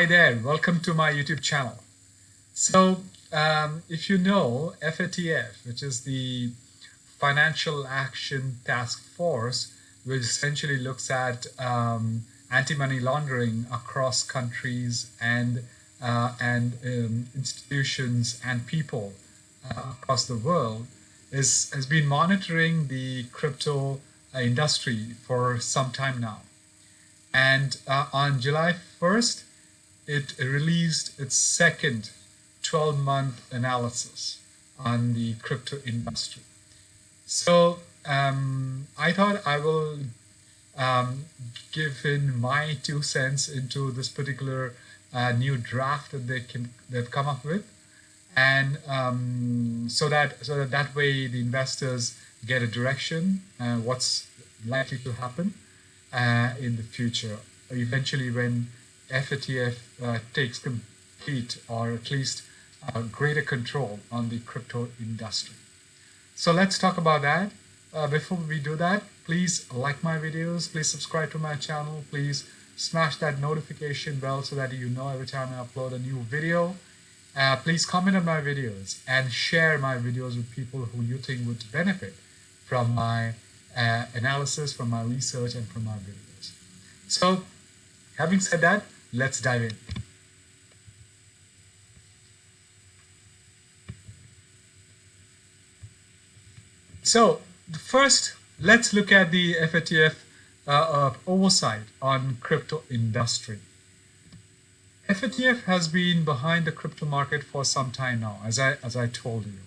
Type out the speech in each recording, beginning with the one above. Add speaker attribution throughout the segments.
Speaker 1: Hi there, welcome to my YouTube channel. So, if you know FATF, which is the Financial Action Task Force, which essentially looks at anti-money laundering across countries and institutions and people across the world, has been monitoring the crypto industry for some time now. And on July 1st, it released its second 12-month analysis on the crypto industry. So I thought I will give in my 2 cents into this particular new draft that they've come up with, and so that way the investors get a direction what's likely to happen in the future, eventually when FATF takes complete or at least greater control on the crypto industry. So let's talk about that. Before we do that, please like my videos, please subscribe to my channel, please smash that notification bell so that you know every time I upload a new video. Please comment on my videos and share my videos with people who you think would benefit from my analysis, from my research, and from my videos. So, having said that, let's dive in. So, first, let's look at the FATF oversight on crypto industry. FATF has been behind the crypto market for some time now, as I told you,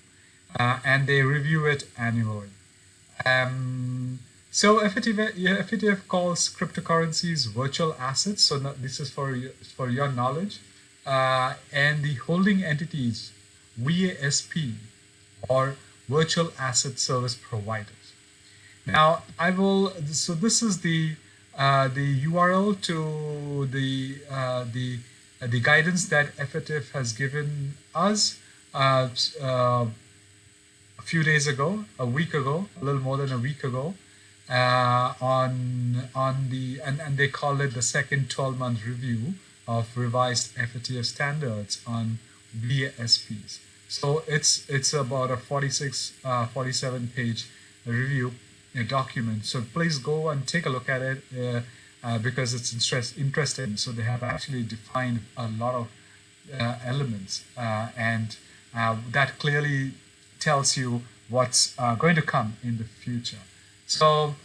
Speaker 1: and they review it annually. So FATF calls cryptocurrencies virtual assets. So this is for your knowledge, and the holding entities VASP or virtual asset service providers. Now I will. So this is the URL to the guidance that FATF has given us a few days ago, a week ago, a little more than a week ago, and they call it the second 12-month review of revised FATF standards on VASPs. So it's about a 47 page review document. So please go and take a look at it because it's interesting. So they have actually defined a lot of elements and that clearly tells you what's going to come in the future. So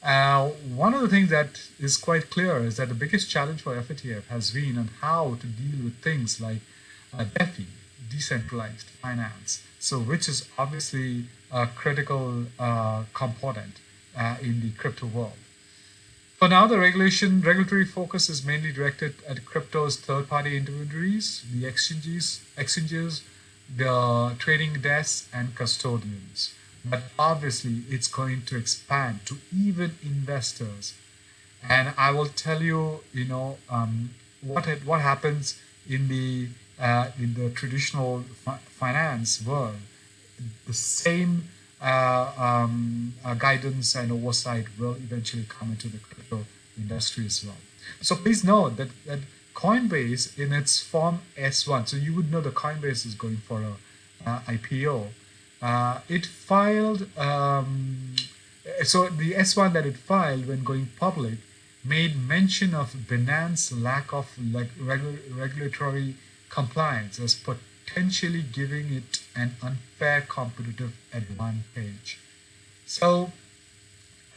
Speaker 1: one of the things that is quite clear is that the biggest challenge for FATF has been on how to deal with things like DeFi, decentralized finance, so which is obviously a critical component in the crypto world. For now, the regulatory focus is mainly directed at crypto's third-party intermediaries, the exchanges, the trading desks, and custodians. But obviously, it's going to expand to even investors. And I will tell you, what happens in the traditional finance world. The same guidance and oversight will eventually come into the crypto industry as well. So please note that Coinbase in its form S1, so you would know the Coinbase is going for a IPO. It filed, so the S1 that it filed when going public made mention of Binance's lack of regulatory compliance as potentially giving it an unfair competitive advantage. So,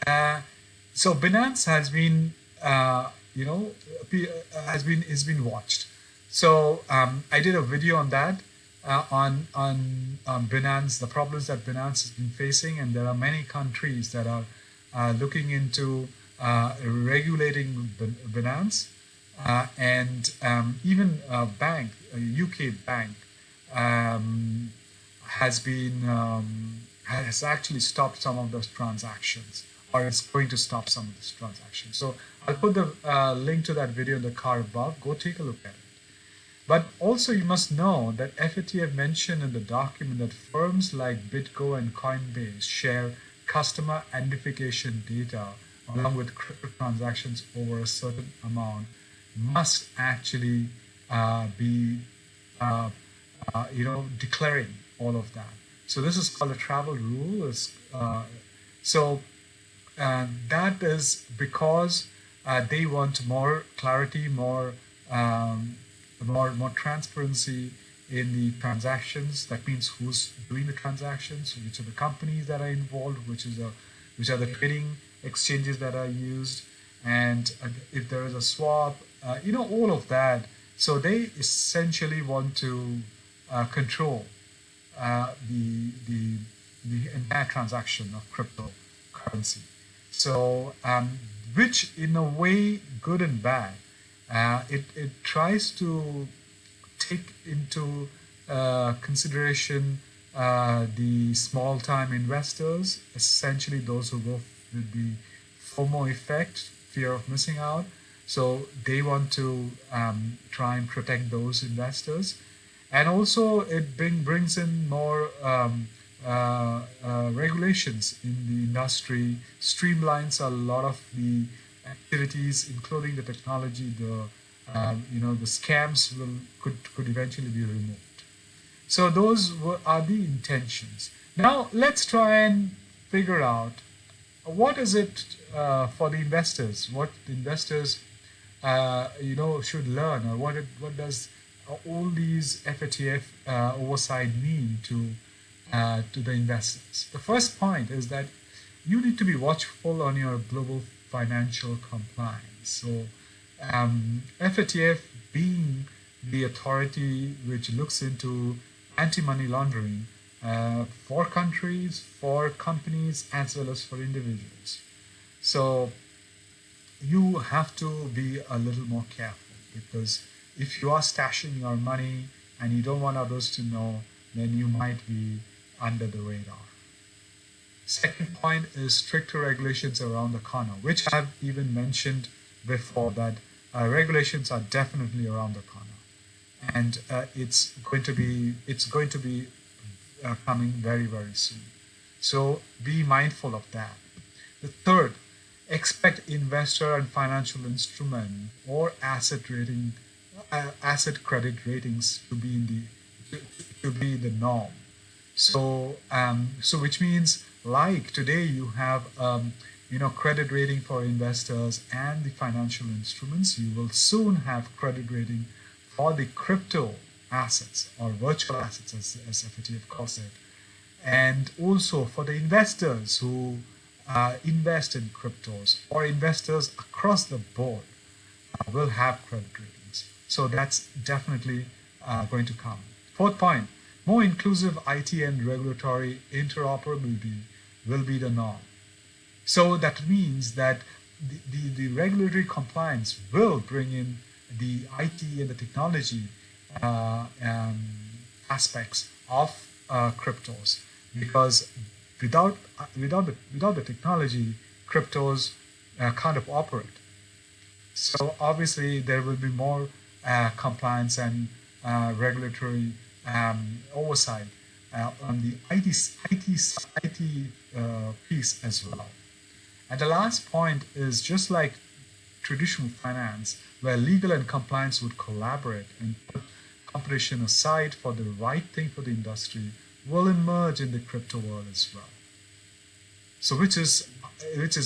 Speaker 1: Binance has been, has been watched. So I did a video on that on Binance, the problems that Binance has been facing, and there are many countries that are looking into regulating Binance. And even a bank, a UK bank, has actually stopped some of those transactions, or is going to stop some of these transactions. So I'll put the link to that video in the card above. Go take a look at it. But also you must know that FATF mentioned in the document that firms like BitGo and Coinbase share customer identification data along with crypto transactions over a certain amount must actually be uh, declaring all of that. So this is called a travel rule. So that is because they want more clarity, um, more transparency in the transactions. That means who's doing the transactions, which are the companies that are involved, which are the trading exchanges that are used, and if there is a swap, all of that. So they essentially want to control the entire transaction of cryptocurrency. So, which in a way, good and bad, it tries to take into consideration the small time investors, essentially those who go with the FOMO effect, fear of missing out. So they want to try and protect those investors. And also it brings in more regulations in the industry, streamlines a lot of the activities, including the technology. The scams could eventually be removed. So are the intentions. Now let's try and figure out what is it for the investors. What the investors should learn, or what does all these FATF oversight mean to the investors. The first point is that you need to be watchful on your global financial compliance. So FATF being the authority which looks into anti-money laundering for countries, for companies, as well as for individuals. So you have to be a little more careful, because if you are stashing your money and you don't want others to know, then you might be under the radar. Second point is stricter regulations around the corner, which I've even mentioned before, that regulations are definitely around the corner, and it's going to be coming very, very soon. So be mindful of that. The third, expect investor and financial instrument or asset credit ratings to be the norm. So which means, like today you have credit rating for investors and the financial instruments, you will soon have credit rating for the crypto assets, or virtual assets as FATF calls it, and also for the investors who invest in cryptos, or investors across the board will have credit ratings. So that's definitely going to come. Fourth point, more inclusive IT and regulatory interoperability will be the norm. So that means that the regulatory compliance will bring in the IT and the technology aspects of cryptos, because without the technology, cryptos kind of operate. So obviously there will be more compliance and regulatory oversight on the IT piece as well. And the last point is, just like traditional finance, where legal and compliance would collaborate and put competition aside for the right thing for the industry, will emerge in the crypto world as well. So which is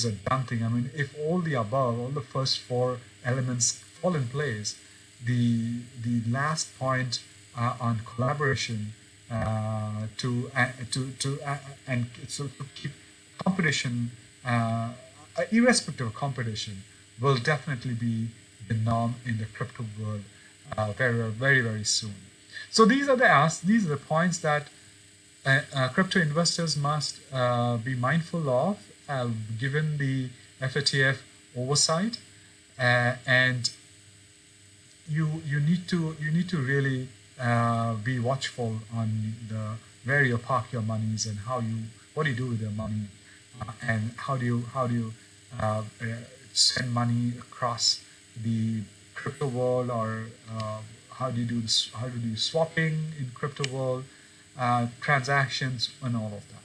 Speaker 1: a done thing. I mean, if all the above, all the first four elements fall in place, the last point on collaboration to keep competition, irrespective of competition, will definitely be the norm in the crypto world very, very, very soon. So these are the points that crypto investors must be mindful of, given the FATF oversight, and you need to really be watchful on where you park your monies, and what do you do with your money, and how do you send money across the crypto world, or how do you do swapping in crypto world, transactions, and all of that.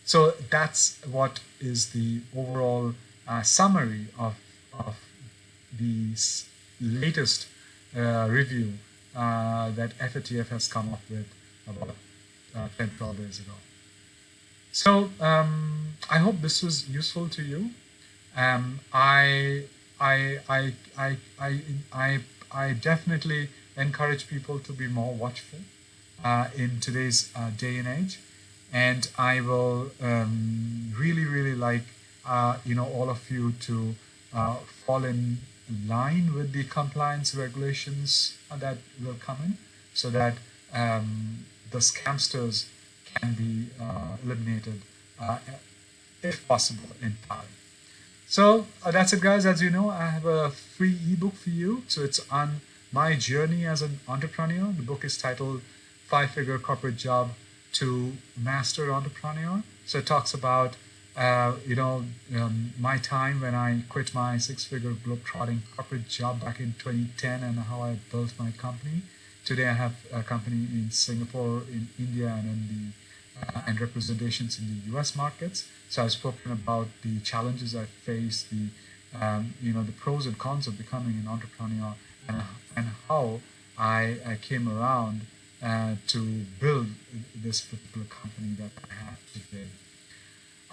Speaker 1: So that's what is the overall summary of the latest review that FATF has come up with about 10, 12 days ago. So I hope this was useful to you. I, I definitely encourage people to be more watchful in today's day and age, and I will really like all of you to fall in line with the compliance regulations that will come in, so that the scamsters can be eliminated if possible in time. So that's it, guys. As you know, I have a free ebook for you. So it's on my journey as an entrepreneur. The book is titled 5-Figure Corporate Job to Master Entrepreneur. So it talks about my time when I quit my 6-figure globetrotting corporate job back in 2010 and how I built my company. Today I have a company in Singapore, in India, and in the and representations in the U.S. markets. So I've spoken about the challenges I faced, the pros and cons of becoming an entrepreneur, and how I came around to build this particular company that I have today.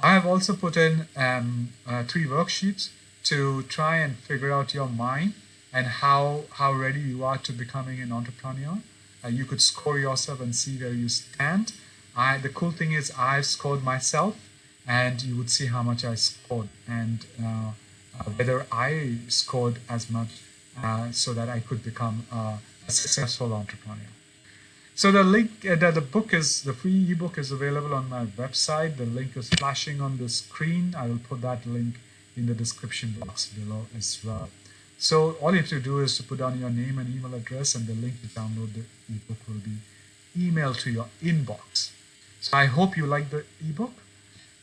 Speaker 1: I have also put in 3 worksheets to try and figure out your mind and how ready you are to becoming an entrepreneur. You could score yourself and see where you stand. The cool thing is I've scored myself, and you would see how much I scored and whether I scored as much so that I could become a successful entrepreneur. So the link, the free ebook is available on my website. The link is flashing on the screen. I will put that link in the description box below as well. So all you have to do is to put down your name and email address, and the link to download the ebook will be emailed to your inbox. So I hope you like the ebook.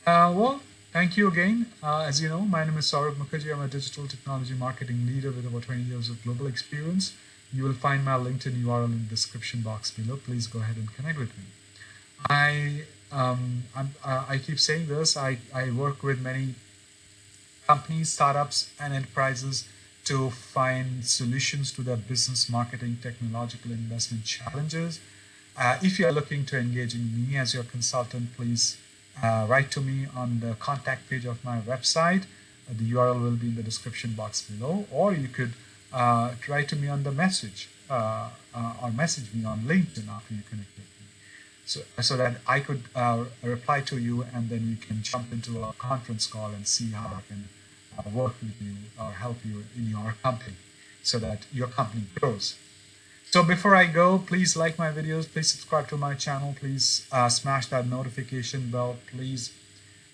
Speaker 1: Well, thank you again. As you know, my name is Saurabh Mukherjee. I'm a digital technology marketing leader with over 20 years of global experience. You will find my LinkedIn URL in the description box below. Please go ahead and connect with me. I keep saying this. I work with many companies, startups, and enterprises to find solutions to their business, marketing, technological investment challenges. If you are looking to engage in me as your consultant, please write to me on the contact page of my website. The URL will be in the description box below, or you could write to me on the message or message me on LinkedIn after you connect with me, so that I could reply to you, and then you can jump into a conference call and see how I can work with you or help you in your company so that your company grows. So before I go, please like my videos, please subscribe to my channel, please smash that notification bell, please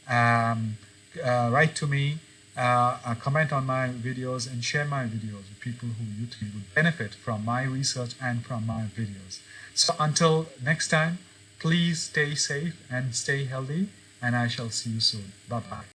Speaker 1: write to me, comment on my videos, and share my videos with people who you think would benefit from my research and from my videos. So until next time, please stay safe and stay healthy, and I shall see you soon. Bye-bye.